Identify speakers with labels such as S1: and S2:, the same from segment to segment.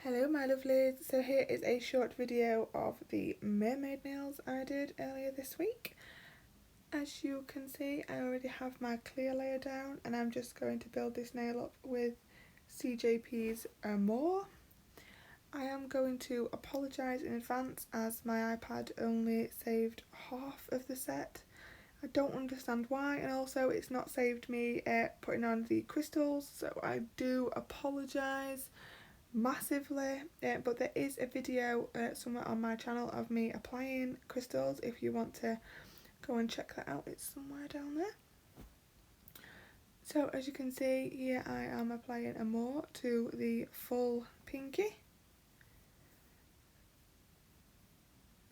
S1: Hello my lovelies, so here is a short video of the mermaid nails I did earlier this week. As you can see, I already have my clear layer down and I'm just going to build this nail up with CJP's More. I am going to apologise in advance as my iPad only saved half of the set. I don't understand why, and also it's not saved me putting on the crystals, so I do apologise massively, but there is a video somewhere on my channel of me applying crystals. If you want to go and check that out, it's somewhere down there. So as you can see here, I am applying a more to the full pinky.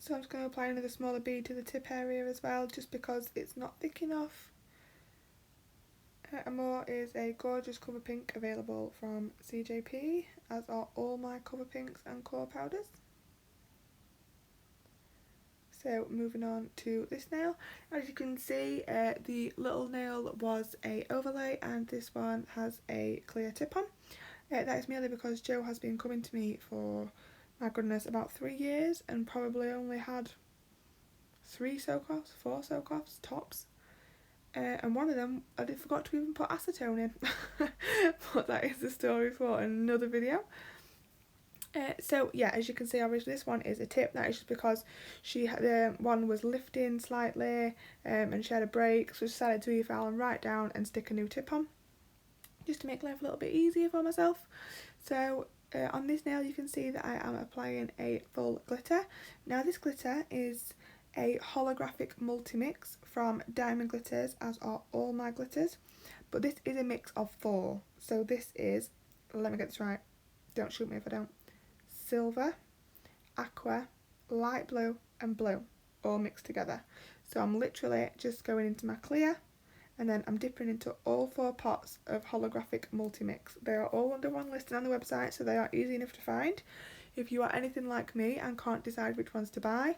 S1: So I'm just going to apply another smaller bead to the tip area as well, just because it's not thick enough. More is a gorgeous colour pink available from CJP, as are all my colour pinks and core powders. So moving on to this nail, as you can see the little nail was a overlay and this one has a clear tip on. That is merely because Joe has been coming to me for, my goodness, about 3 years and probably only had 4 soak-offs tops. And one of them I forgot to even put acetone in, but that is the story for another video. So yeah, as you can see, obviously this one is a tip. That is just because she had, one was lifting slightly and she had a break, so she decided to e-file and write down and stick a new tip on, just to make life a little bit easier for myself. So on this nail you can see that I am applying a full glitter. Now this glitter is a holographic multi-mix from Diamond Glitters, as are all my glitters, but this is a mix of 4. So this is, let me get this right, don't shoot me if I don't, silver, aqua, light blue and blue, all mixed together. So I'm literally just going into my clear and then I'm dipping into all 4 pots of holographic multi-mix. They are all under one listing on the website, so they are easy enough to find. If you are anything like me and can't decide which ones to buy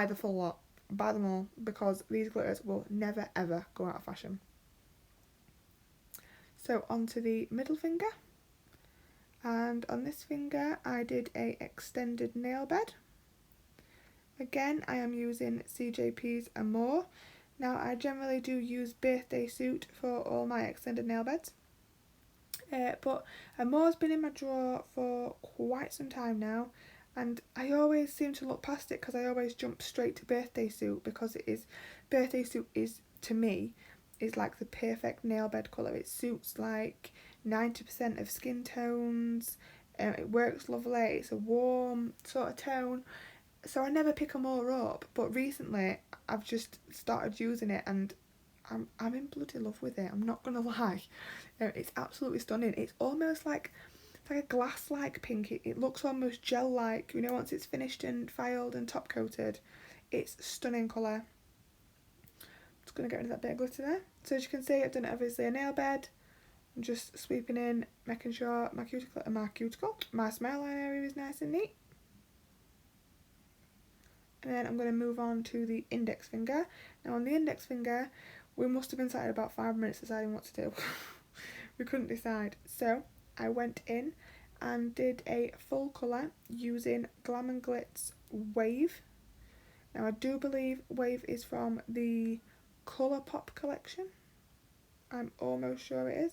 S1: the full lot, buy them all, because these glitters will never ever go out of fashion. So onto the middle finger, and on this finger I did a extended nail bed. Again, I am using CJP's More. Now I generally do use Birthday Suit for all my extended nail beds, but More's been in my drawer for quite some time now, and I always seem to look past it because I always jump straight to Birthday Suit, because it is, Birthday Suit is, to me, is like the perfect nail bed colour. It suits like 90% of skin tones, it works lovely, it's a warm sort of tone, so I never pick them all up, but recently I've just started using it and I'm in bloody love with it, I'm not gonna lie. It's absolutely stunning. It's almost like, it's like a glass-like pink. It looks almost gel-like, you know, once it's finished and filed and top coated. It's stunning colour. Just going to get rid of that bit of glitter there. So as you can see, I've done obviously a nail bed. I'm just sweeping in, making sure my smile line area is nice and neat. And then I'm going to move on to the index finger. Now on the index finger, we must have been sat at about 5 minutes deciding what to do. We couldn't decide. So I went in and did a full colour using Glam & Glitz Wave. Now I do believe Wave is from the Colour Pop collection. I'm almost sure it is.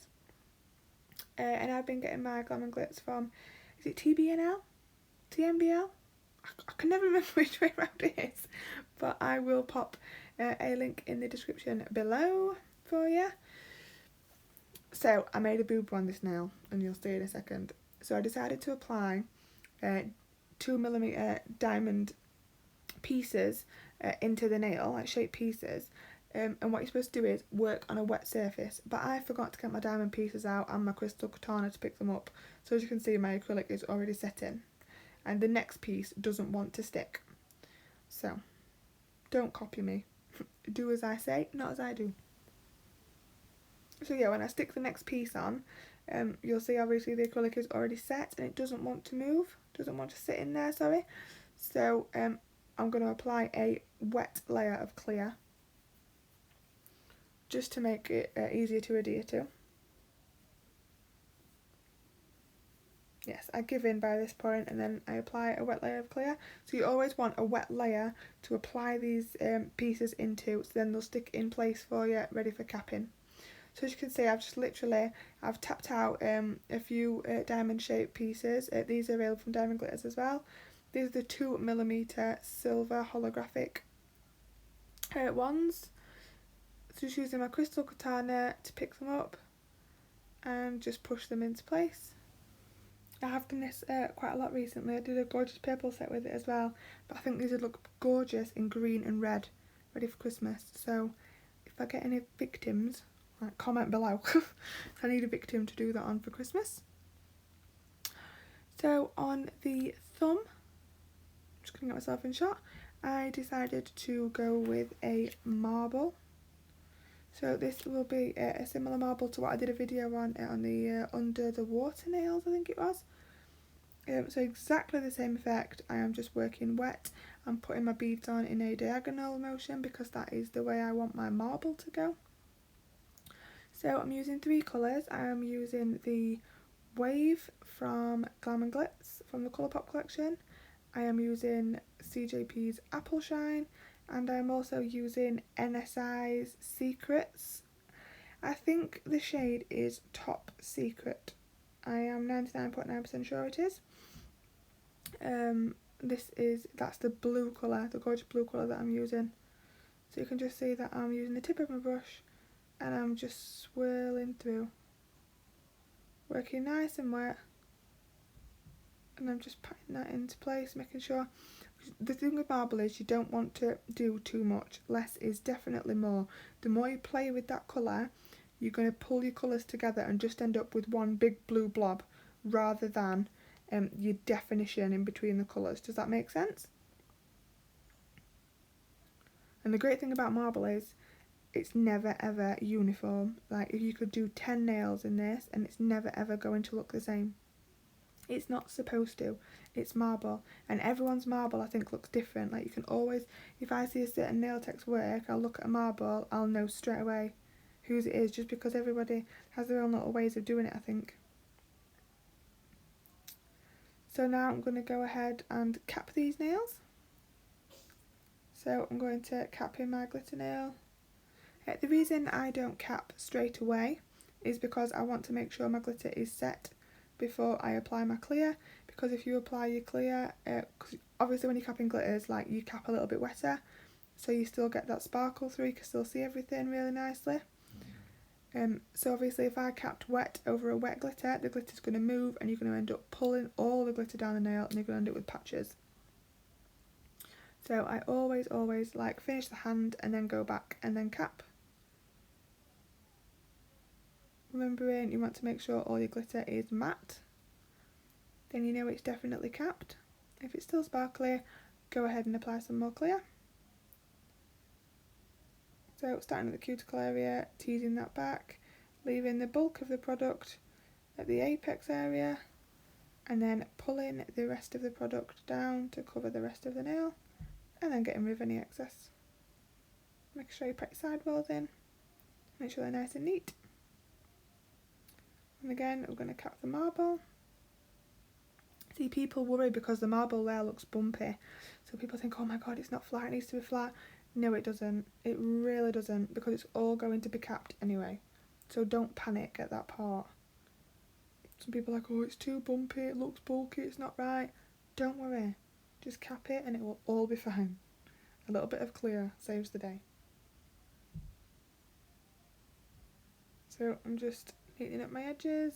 S1: And I've been getting my Glam & Glitz from, is it TBNL? TMBL? I can never remember which way around it is, but I will pop a link in the description below for you. So I made a boob on this nail, and you'll see in a second. So I decided to apply 2mm diamond pieces into the nail, like shaped pieces. And what you're supposed to do is work on a wet surface, but I forgot to get my diamond pieces out and my crystal katana to pick them up. So as you can see, my acrylic is already set in, and the next piece doesn't want to stick. So don't copy me. Do as I say, not as I do. So yeah, when I stick the next piece on, you'll see obviously the acrylic is already set and it doesn't want to move, doesn't want to sit in there, sorry. So I'm going to apply a wet layer of clear, just to make it easier to adhere to. Yes, I give in by this point and then I apply a wet layer of clear. So you always want a wet layer to apply these pieces into, so then they'll stick in place for you, ready for capping. So as you can see, I've tapped out a few diamond shaped pieces. These are available from Diamond Glitters as well. These are the 2mm silver holographic ones. So just using my crystal katana to pick them up and just push them into place. I have done this quite a lot recently. I did a gorgeous purple set with it as well, but I think these would look gorgeous in green and red, ready for Christmas. So if I get any victims, like, comment below if I need a victim to do that on for Christmas. So on the thumb, I'm just going to get myself in shot, I decided to go with a marble. So this will be a similar marble to what I did a video on the under the water nails, I think it was. So exactly the same effect. I am just working wet and putting my beads on in a diagonal motion because that is the way I want my marble to go. So I'm using 3 colours. I am using the Wave from Glam & Glitz from the Colourpop collection. I am using CJP's Apple Shine, and I'm also using NSI's Secrets. I think the shade is Top Secret. I am 99.9% sure it is. That's the blue colour, the gorgeous blue colour that I'm using. So you can just see that I'm using the tip of my brush and I'm just swirling through, working nice and wet, and I'm just patting that into place, making sure. The thing with marble is you don't want to do too much. Less is definitely more. The more you play with that colour, you're going to pull your colours together and just end up with one big blue blob rather than your definition in between the colours. Does that make sense? And the great thing about marble is it's never ever uniform. Like, if you could do 10 nails in this and it's never ever going to look the same. It's not supposed to. It's marble, and everyone's marble I think looks different. Like, you can always, if I see a certain nail tech's work, I'll look at a marble, I'll know straight away whose it is, just because everybody has their own little ways of doing it, I think. So now I'm going to go ahead and cap these nails. So I'm going to cap in my glitter nail. The reason I don't cap straight away is because I want to make sure my glitter is set before I apply my clear, because if you apply your clear, cause obviously when you're capping glitters, like, you cap a little bit wetter, so you still get that sparkle through, you can still see everything really nicely. So obviously if I capped wet over a wet glitter, the glitter's going to move and you're going to end up pulling all the glitter down the nail and you're going to end up with patches. So I always like finish the hand and then go back and then cap. Remembering you want to make sure all your glitter is matte, then you know it's definitely capped. If it's still sparkly, go ahead and apply some more clear. So starting at the cuticle area, teasing that back, leaving the bulk of the product at the apex area, and then pulling the rest of the product down to cover the rest of the nail, and then getting rid of any excess. Make sure you put your sidewalls in, make sure they're nice and neat. And again, we're going to cap the marble. See, people worry because the marble there looks bumpy. So people think, oh my god, it's not flat, it needs to be flat. No, it doesn't. It really doesn't, because it's all going to be capped anyway. So don't panic at that part. Some people are like, oh, it's too bumpy, it looks bulky, it's not right. Don't worry. Just cap it and it will all be fine. A little bit of clear saves the day. So I'm just neatening up my edges,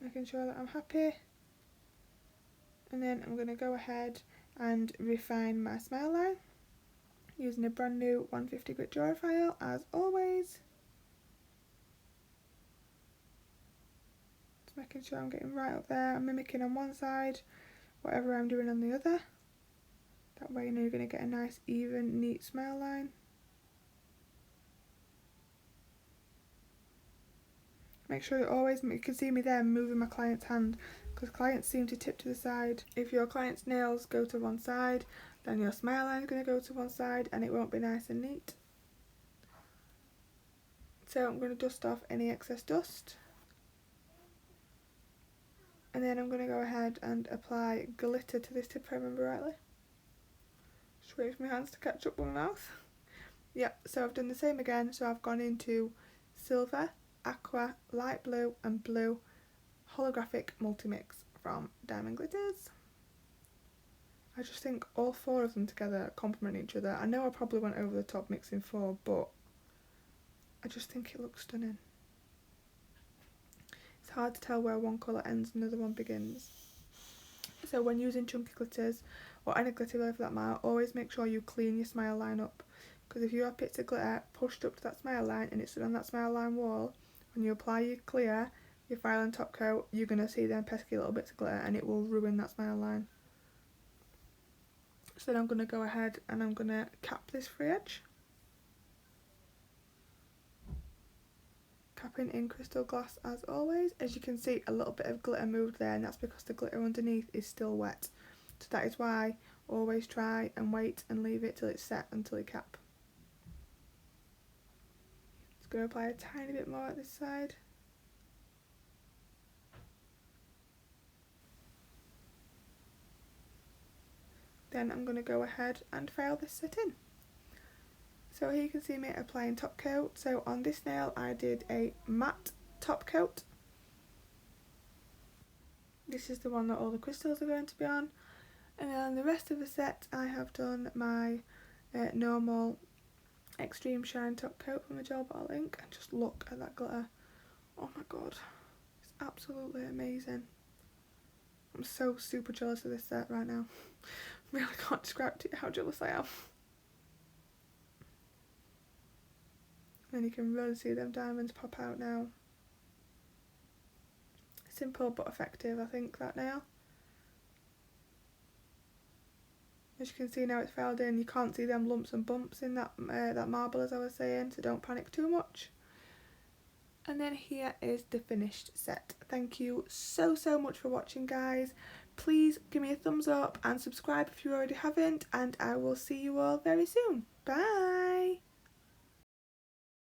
S1: making sure that I'm happy. And then I'm going to go ahead and refine my smile line using a brand new 150 grit drawer file as always. Just making sure I'm getting right up there. I'm mimicking on one side whatever I'm doing on the other. That way you know you're going to get a nice even neat smile line. Make sure you can see me there moving my client's hand, because clients seem to tip to the side. If your client's nails go to one side, then your smile line is going to go to one side and it won't be nice and neat. So I'm going to dust off any excess dust. And then I'm going to go ahead and apply glitter to this tip if I remember rightly. Just wait for my hands to catch up with my mouth. Yep, so I've done the same again. So I've gone into silver, aqua, light blue and blue holographic multi-mix from Diamond Glitters. I just think all 4 of them together complement each other. I know I probably went over the top mixing 4, but I just think it looks stunning. It's hard to tell where one colour ends and another one begins. So when using chunky glitters, or any glitter really for that matter, always make sure you clean your smile line up. Because if you have bits of glitter pushed up to that smile line and it's stood on that smile line wall, when you apply your clear, your file and top coat, you're going to see them pesky little bits of glitter and it will ruin that smile line. So then I'm going to go ahead and I'm going to cap this free edge. Capping in crystal glass as always. As you can see, a little bit of glitter moved there, and that's because the glitter underneath is still wet. So that is why always try and wait and leave it till it's set until you cap. Just going to apply a tiny bit more at this side. Then I'm going to go ahead and file this set in. So here you can see me applying top coat. So on this nail I did a matte top coat. This is the one that all the crystals are going to be on. And then on the rest of the set I have done my normal extreme shine top coat from the Gel Bottle Ink. And just look at that glitter. Oh my god, it's absolutely amazing. I'm so super jealous of this set right now. Really can't describe to you how jealous I am. And you can really see them diamonds pop out now. Simple but effective, I think, that nail. As you can see now it's filed in, you can't see them lumps and bumps in that marble as I was saying, so don't panic too much. And then here is the finished set. Thank you so much for watching, guys. Please give me a thumbs up and subscribe if you already haven't, and I will see you all very soon. Bye!